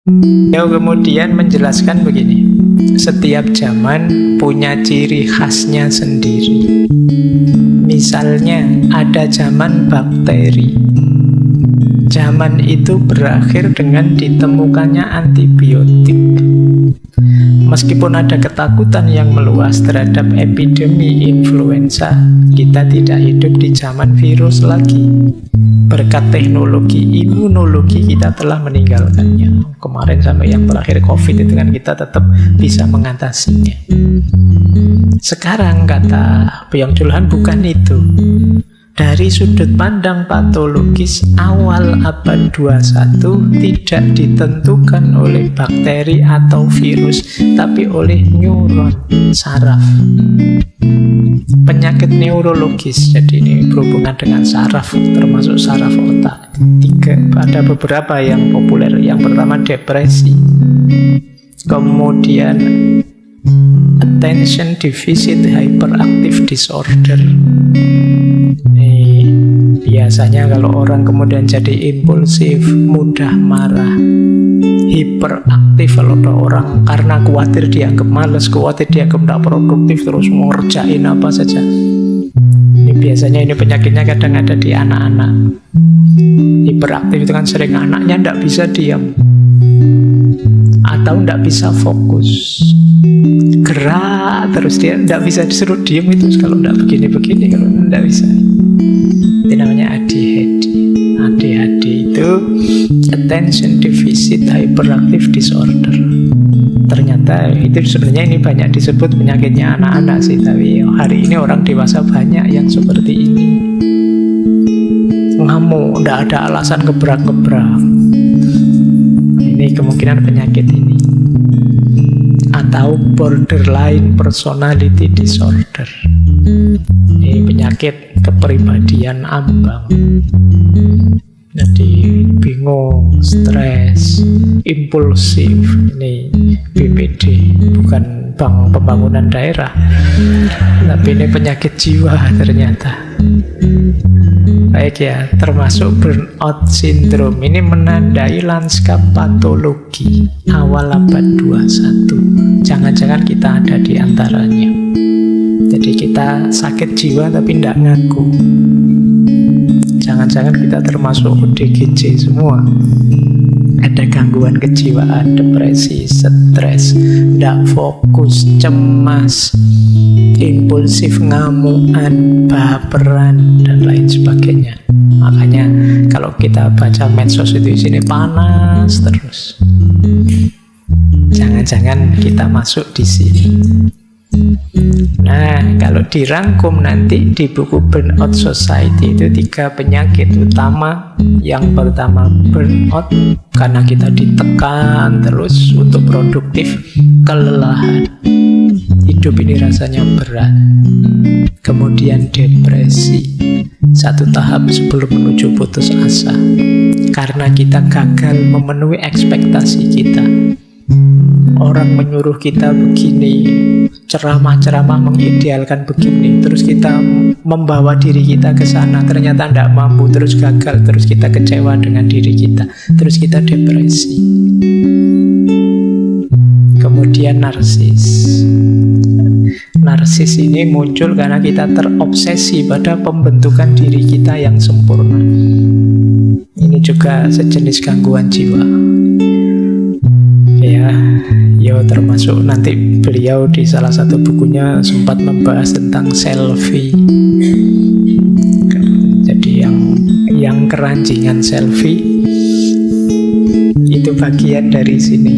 Beliau kemudian menjelaskan begini, setiap zaman punya ciri khasnya sendiri. Misalnya ada zaman bakteri. Zaman itu berakhir dengan ditemukannya antibiotik. Meskipun ada ketakutan yang meluas terhadap epidemi influenza, kita tidak hidup di zaman virus lagi. Berkat teknologi imunologi kita telah meninggalkannya. Kemarin sampai yang terakhir COVID itu kan kita tetap bisa mengatasinya. Sekarang kata Byung-Chul Han bukan itu. Dari sudut pandang patologis, awal abad 21 tidak ditentukan oleh bakteri atau virus, tapi oleh neuron saraf. Penyakit neurologis, jadi ini berhubungan dengan saraf, termasuk saraf otak. Ada beberapa yang populer. Yang pertama depresi, kemudian attention deficit hyperactive disorder. Biasanya kalau orang kemudian jadi impulsif, mudah marah, hiperaktif kalau ada orang karena khawatir dianggap malas, khawatir dianggap tidak produktif, terus mau ngerjain apa saja. Ini biasanya penyakitnya kadang ada di anak-anak. Hiperaktif itu kan sering anaknya tidak bisa diam atau tidak bisa fokus, gerak terus, dia tidak bisa disuruh diam itu kalau tidak begini-begini, kalau tidak bisa. Itu namanya ADHD. ADHD itu attention deficit hyperactive disorder. Ternyata itu sebenarnya ini banyak disebut penyakitnya anak-anak sih, tapi hari ini orang dewasa banyak yang seperti ini. Ngamuk, tidak ada alasan gebrak-gebrak. Ini kemungkinan penyakit ini. Atau borderline personality disorder. Ini penyakit kepribadian ambang. Jadi bingung, stres, impulsif. Ini BPD, bukan Bank Pembangunan Daerah, tapi ini penyakit jiwa ternyata. Baik ya, termasuk burnout syndrome. Ini menandai lanskap patologi awal abad 21. Jangan-jangan kita ada di antaranya. Jadi kita sakit jiwa tapi tidak ngaku. Jangan-jangan kita termasuk ODGJ semua. Ada gangguan kejiwaan, depresi, stres, tidak fokus, cemas, impulsif, ngamuan, baperan, dan lain sebagainya. Makanya kalau kita baca medsos itu di sini panas terus. Jangan-jangan kita masuk di sini. Nah, kalau dirangkum nanti di buku Burnout Society itu 3 penyakit utama. Yang pertama burnout, karena kita ditekan terus untuk produktif, kelelahan. Hidup ini rasanya berat. Kemudian depresi, satu tahap sebelum menuju putus asa, karena kita gagal memenuhi ekspektasi kita. Orang menyuruh kita begini, ceramah-ceramah mengidealkan begini, terus kita membawa diri kita ke sana, ternyata tidak mampu, terus gagal, terus kita kecewa dengan diri kita, terus kita depresi. Kemudian narsis. Narsis ini muncul karena kita terobsesi pada pembentukan diri kita yang sempurna. Ini juga sejenis gangguan jiwa. Ya, termasuk nanti beliau di salah satu bukunya sempat membahas tentang selfie. Jadi yang keranjingan selfie itu bagian dari sini.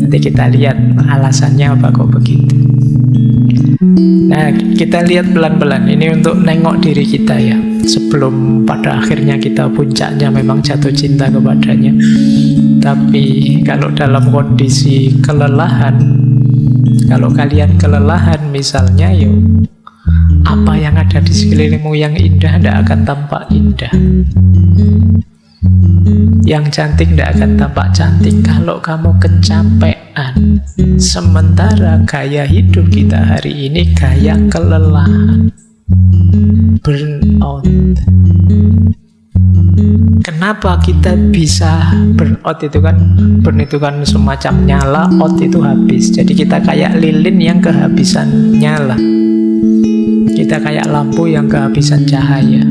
Nanti kita lihat alasannya apa kok begitu. Nah, kita lihat pelan-pelan. Ini untuk nengok diri kita ya, sebelum pada akhirnya kita puncaknya memang jatuh cinta kepadanya. Tapi kalau dalam kondisi kelelahan, kalau kalian kelelahan misalnya, apa yang ada di sekelilingmu yang indah tidak akan tampak indah. Yang cantik tidak akan tampak cantik kalau kamu kecapean. Sementara gaya hidup kita hari ini gaya kelelahan, burnout. Kenapa kita bisa burnout itu kan? Burn itu kan semacam nyala, out itu habis. Jadi kita kayak lilin yang kehabisan nyala. Kita kayak lampu yang kehabisan cahaya.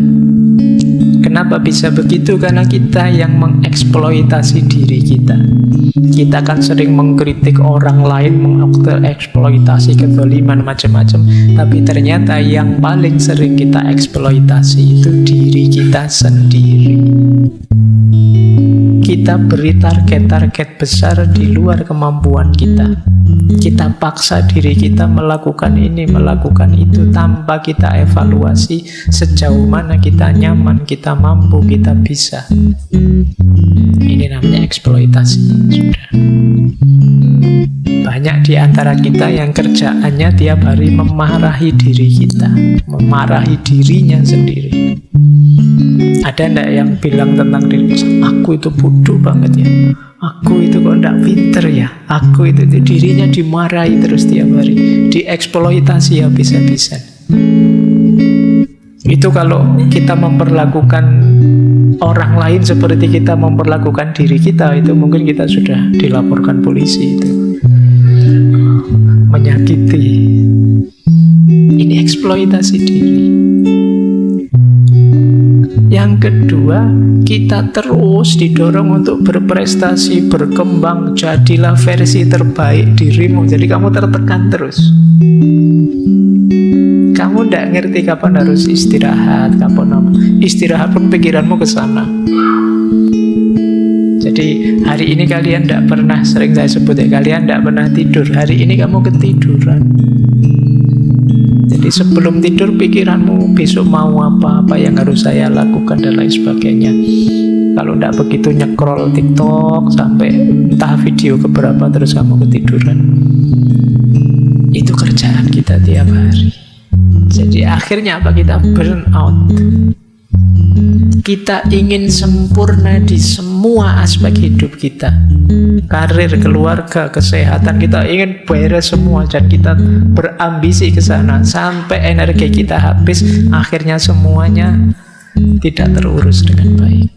Kenapa bisa begitu? Karena kita yang mengeksploitasi diri kita. Kita kan sering mengkritik orang lain, mengeksploitasi kezaliman macam-macam. Tapi ternyata yang paling sering kita eksploitasi itu diri kita sendiri. Kita beri target-target besar di luar kemampuan kita. Kita paksa diri kita melakukan ini, melakukan itu, tanpa kita evaluasi sejauh mana kita nyaman, kita mampu, kita bisa. Ini namanya eksploitasi. Sudah. Banyak di antara kita yang kerjaannya tiap hari memarahi diri kita, memarahi dirinya sendiri. Ada enggak yang bilang tentang diri, aku itu bodoh banget ya, aku itu kok enggak pinter ya, aku itu dirinya dimarahi terus tiap hari, dieksploitasi habis-habisan. Itu kalau kita memperlakukan orang lain seperti kita memperlakukan diri kita, itu mungkin kita sudah dilaporkan polisi. Itu menyakiti. Ini eksploitasi diri. Yang kedua, kita terus didorong untuk berprestasi, berkembang, jadilah versi terbaik dirimu. Jadi kamu tertekan terus. Kamu tidak ngerti kapan harus istirahat, kapan istirahat pun pikiranmu ke sana. Jadi hari ini kalian tidak pernah, sering saya sebut ya, kalian tidak pernah tidur. Hari ini kamu ketiduran. Jadi sebelum tidur pikiranmu besok mau apa yang harus saya lakukan dan lain sebagainya. Kalau tidak begitu nyekrol TikTok sampai entah video keberapa terus kamu ketiduran. Itu kerjaan kita tiap hari. Jadi akhirnya apa? Kita burn out. Kita ingin sempurna di semua aspek hidup kita. Karir, keluarga, kesehatan, kita ingin beres semua. Dan kita berambisi ke sana sampai energi kita habis. Akhirnya semuanya tidak terurus dengan baik.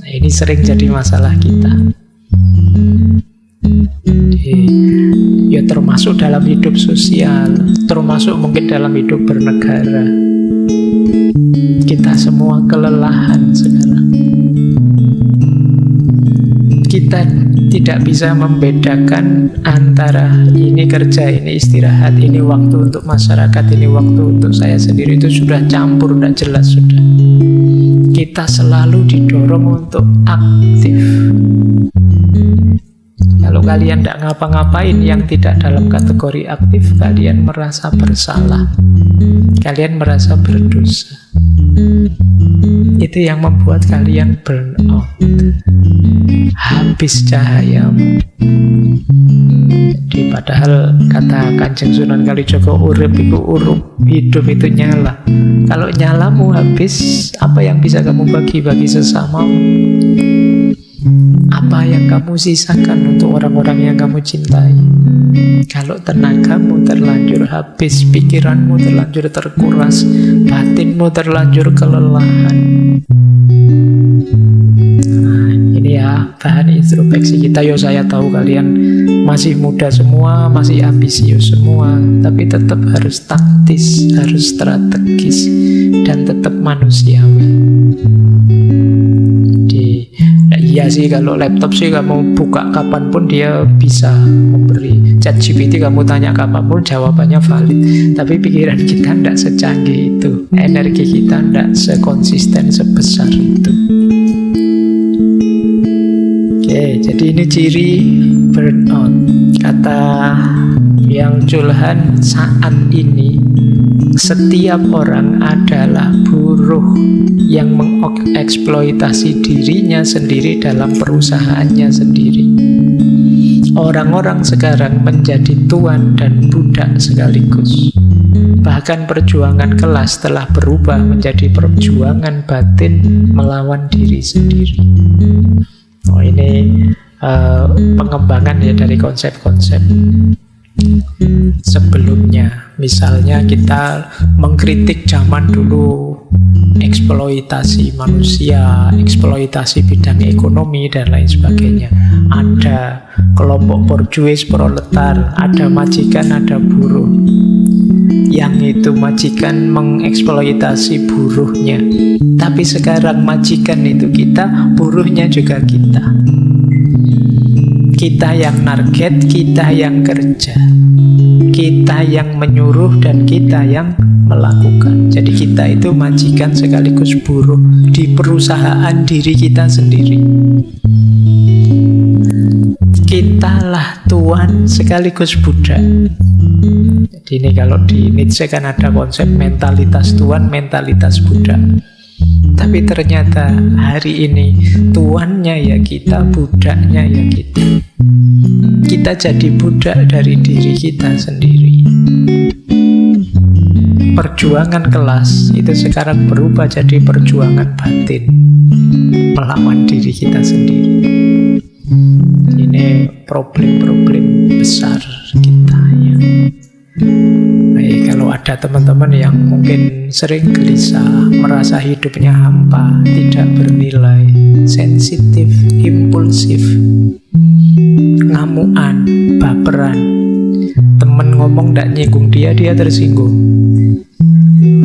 Nah, ini sering jadi masalah kita. Ya termasuk dalam hidup sosial, termasuk mungkin dalam hidup bernegara. Kita semua kelelahan sekarang. Kita tidak bisa membedakan antara ini kerja, ini istirahat, ini waktu untuk masyarakat, ini waktu untuk saya sendiri. Itu sudah campur, tidak jelas sudah. Kita selalu didorong untuk aktif. Kalau kalian tidak ngapa-ngapain yang tidak dalam kategori aktif, kalian merasa bersalah, kalian merasa berdosa. Itu yang membuat kalian burn out, habis cahayamu. Jadi padahal kata Kanjeng Sunan Kalijaga, urip itu urup, hidup itu nyala. Kalau nyalamu habis, apa yang bisa kamu bagi sesamamu? Apa yang kamu sisakan untuk orang-orang yang kamu cintai? Kalau tenagamu terlanjur habis, pikiranmu terlanjur terkuras, batinmu terlanjur kelelahan. Nah, ini ya bahan introspeksi kita. Yo, saya tahu kalian masih muda semua, masih ambisius semua, tapi tetap harus taktis, harus strategis, dan tetap manusiawi. Iya sih, kalau laptop sih kamu buka kapanpun dia bisa memberi. ChatGPT kamu tanya kapanpun jawabannya valid. Tapi pikiran kita tidak secanggih itu, energi kita tidak sekonsisten sebesar itu. Oke, jadi ini ciri burnout. Kata yang Julhan, saat ini setiap orang adalah buruh yang mengeksploitasi dirinya sendiri dalam perusahaannya sendiri. Orang-orang sekarang menjadi tuan dan budak sekaligus. Bahkan perjuangan kelas telah berubah menjadi perjuangan batin melawan diri sendiri. Oh, ini pengembangan ya dari konsep-konsep sebelumnya. Misalnya kita mengkritik zaman dulu, eksploitasi manusia, eksploitasi bidang ekonomi, dan lain sebagainya. Ada kelompok borjuis, proletar, ada majikan, ada buruh. Yang itu majikan mengeksploitasi buruhnya. Tapi sekarang majikan itu kita, buruhnya juga kita. Kita yang target, kita yang kerja. Kita yang menyuruh dan kita yang melakukan. Jadi kita itu majikan sekaligus buruh di perusahaan diri kita sendiri. Kitalah tuan sekaligus budak. Jadi ini kalau di Nietzsche kan ada konsep mentalitas tuan, mentalitas budak. Tapi ternyata hari ini tuannya ya kita, budaknya ya kita. Kita jadi budak dari diri kita sendiri. Perjuangan kelas itu sekarang berubah jadi perjuangan batin, melawan diri kita sendiri. Ini problem-problem besar kita ya. Baik, kalau ada teman-teman yang mungkin sering gelisah, merasa hidupnya hampa, tidak bernilai, sensitif, impulsif, ngamuan, baperan, temen ngomong tidak nyinggung dia tersinggung.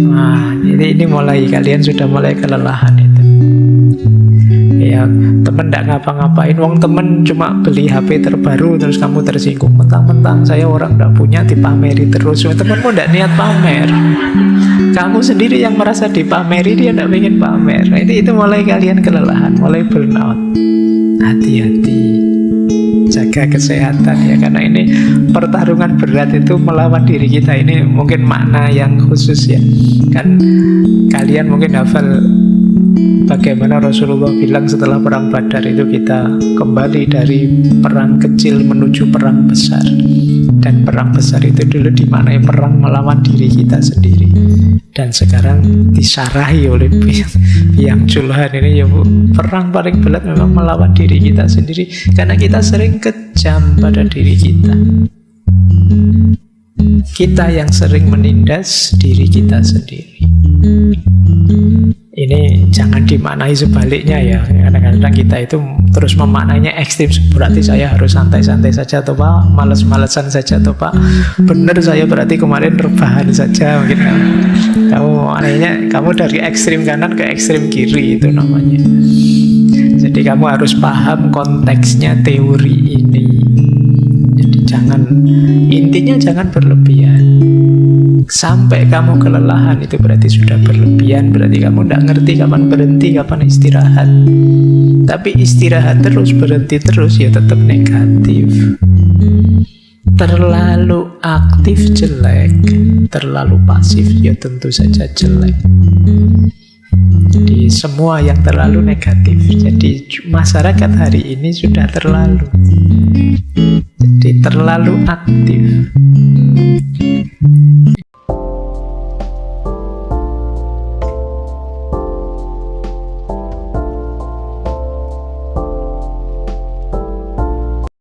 Nah, ini mulai, kalian sudah mulai kelelahan itu. Ya, temen tidak ngapa-ngapain, wong temen cuma beli HP terbaru terus kamu tersinggung, mentang-mentang saya orang tidak punya dipameri terus. Temenmu tidak niat pamer, kamu sendiri yang merasa dipameri, dia tidak ingin pamer. Nah, itu mulai kalian kelelahan, mulai burnout. Hati-hati, jaga kesehatan ya, karena ini pertarungan berat itu melawan diri kita. Ini mungkin makna yang khusus ya. Kan kalian mungkin hafal bagaimana Rasulullah bilang setelah perang Badar itu kita kembali dari perang kecil menuju perang besar. Dan perang besar itu dulu dimaknai perang melawan diri kita sendiri. Dan sekarang disarahi oleh Biang Julhan ini ya Bu, perang paling berat memang melawan diri kita sendiri. Karena kita sering kejam pada diri kita. Kita yang sering menindas diri kita sendiri. Ini jangan dimaknai sebaliknya ya. Kadang-kadang kita itu terus memaknainya ekstrim. Berarti saya harus santai-santai saja atau Pak, males-malesan saja atau Pak, bener saya berarti kemarin rebahan saja mungkin. Kamu maknanya kamu dari ekstrim kanan ke ekstrim kiri, itu namanya. Jadi kamu harus paham konteksnya teori ini. Jadi intinya jangan berlebihan. Sampai kamu kelelahan itu berarti sudah berlebihan. Berarti kamu tidak ngerti kapan berhenti, kapan istirahat. Tapi istirahat terus, berhenti terus ya tetap negatif. Terlalu aktif jelek, terlalu pasif ya tentu saja jelek. Jadi semua yang terlalu negatif. Jadi masyarakat hari ini sudah terlalu. Jadi terlalu aktif.